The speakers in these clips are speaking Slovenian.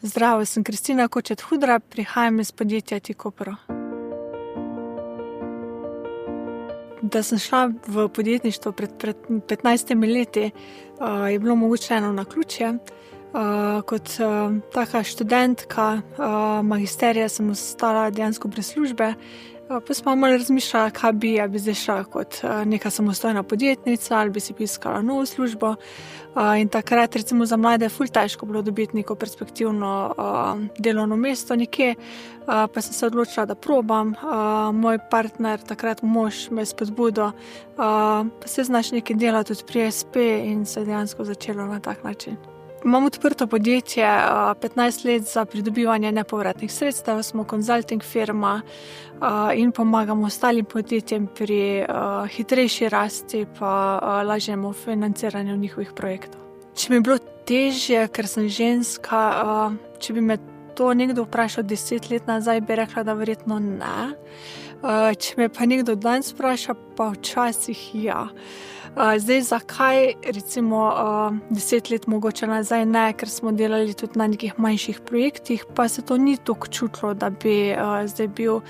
Zdravo, sem Kristina Kočet-Hudra, prihajam iz podjetja T-Kopro. Da sem šla v podjetništvo pred 15 leti, je bilo mogoče eno naključje. Kot taka študentka magisterija sem ostala dejansko brez službe. Pa sem malo razmišljala, kaj bi, ali bi zdaj šla kot neka samostojna podjetnica ali bi si poiskala novo službo. In takrat recimo za mlade ful težko bilo dobiti neko perspektivno delovno mesto nekje. Pa sem se odločila, da probam. Moj partner, takrat mož, me je spodbudil, pa se znaš nekaj delati tudi pri SP in se je dejansko začelo na tak način. Imam odprto podjetje 15 let za pridobivanje nepovratnih sredstev, smo konzulting firma in pomagamo ostalim podjetjem pri hitrejši rasti pa lažjemu financiranju njihovih projektov. Če mi je bilo težje, ker sem ženska, če bi me to nekdo vprašal 10 let nazaj, bi rekla, da verjetno ne. Če me pa nekdo danes vpraša, pa včasih ja. Zdaj, zakaj recimo 10 let mogoče nazaj ne, ker smo delali tudi na nekih manjših projektih, pa se to ni toliko čutilo, da bi zdaj bil,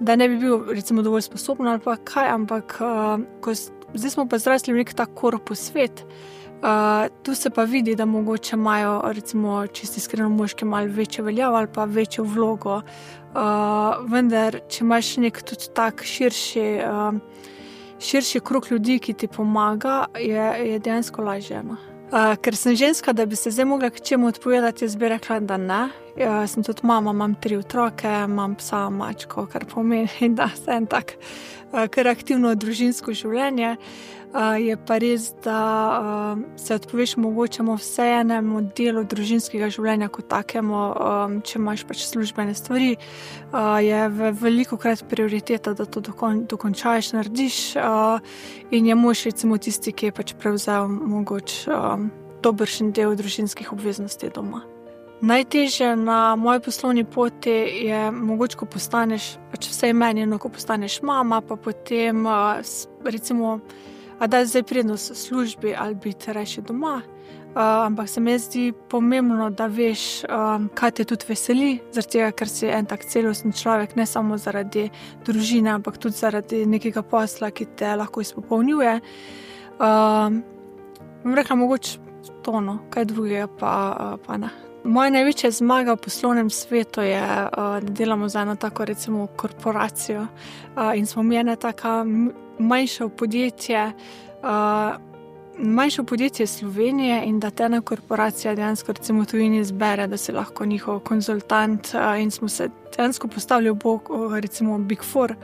da ne bi bil recimo dovolj sposoben ali pa kaj, ampak zdaj smo pa zrasli v nek tak korpus svet. Tu se pa vidi, da mogoče imajo recimo čisto iskreno moški malo večjo veljavo ali pa večjo vlogo, vendar če imaš nek tudi tak širši krog ljudi, ki ti pomaga, je dejansko lažje. Ker sem ženska, da bi se zdaj mogla k čemu odpovedati, jaz bi rekla, da ne. Sem tudi mama, imam 3 otroke, imam psa, mačko, kar pomeni, da sem tak kar aktivno družinsko življenje. Je pa res, da se odpoveš mogoče vseeno delu družinskega življenja kot takemu, če imaš pač službene stvari, je velikokrat prioriteta, da to dokončaš, narediš, in je mož recimo tisti, ki je pač prevzel mogoče dobršen del družinskih obveznosti doma. Najtežje na moji poslovni poti je mogoče, ko postaneš, pač vsej meni, ko postaneš mama, pa potem recimo a da zdaj prednost službi ali biti reči doma, ampak se mi zdi pomembno, da veš, kaj te tudi veseli, zaradi tega, ker si en tak celostni človek, ne samo zaradi družine, ampak tudi zaradi nekega posla, ki te lahko izpopolnjuje. Bom rekla mogoče to, kaj drugega pa ne. Moja največja zmaga v poslovnem svetu je, da delamo za eno tako recimo korporacijo in smo mi ena taka manjše podjetje Slovenije in da te ena korporacija dejansko recimo tujini izbere, da si lahko njihov konzultant in smo se dejansko postavili v bok recimo Big Four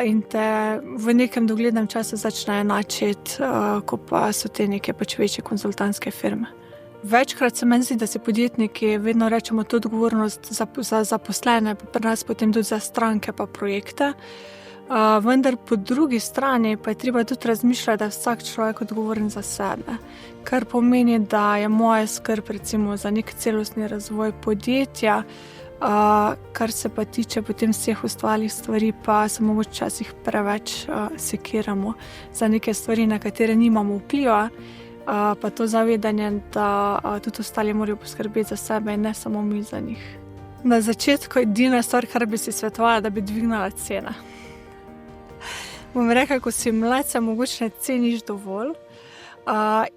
in te v nekem doglednem času začne enačiti, ko pa so te neke pač večje konzultantske firme. Večkrat se meni zdi, da si podjetniki vedno rečemo to odgovornost za zaposlene, pa pri nas potem tudi za stranke pa projekte. Vendar po drugi strani pa je treba tudi razmišljati, da je vsak človek odgovoren za sebe. Kar pomeni, da je moja skrb recimo za nek celostni razvoj podjetja, kar se pa tiče potem vseh ostalih stvari, pa se mogoče včasih preveč sekiramo za neke stvari, na katere nimamo vpliva. Pa to zavedanje, da tudi ostali morajo poskrbeti za sebe in ne samo mi za njih. Na začetku edina stvar, kar bi si svetovala, da bi dvignila cene. Bom rekla, ko si mlad, se mogoče ne ceniš dovolj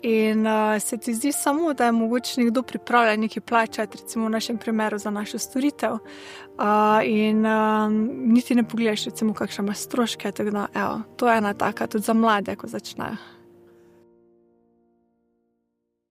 in se ti zdi samo, da je mogoče nekdo pripravljen nekaj plačati, recimo v našem primeru za našo storitev, in niti ne pogledaš, recimo, kakšne imaš stroške, tako da, to je ena taka tudi za mlade, ko začnejo.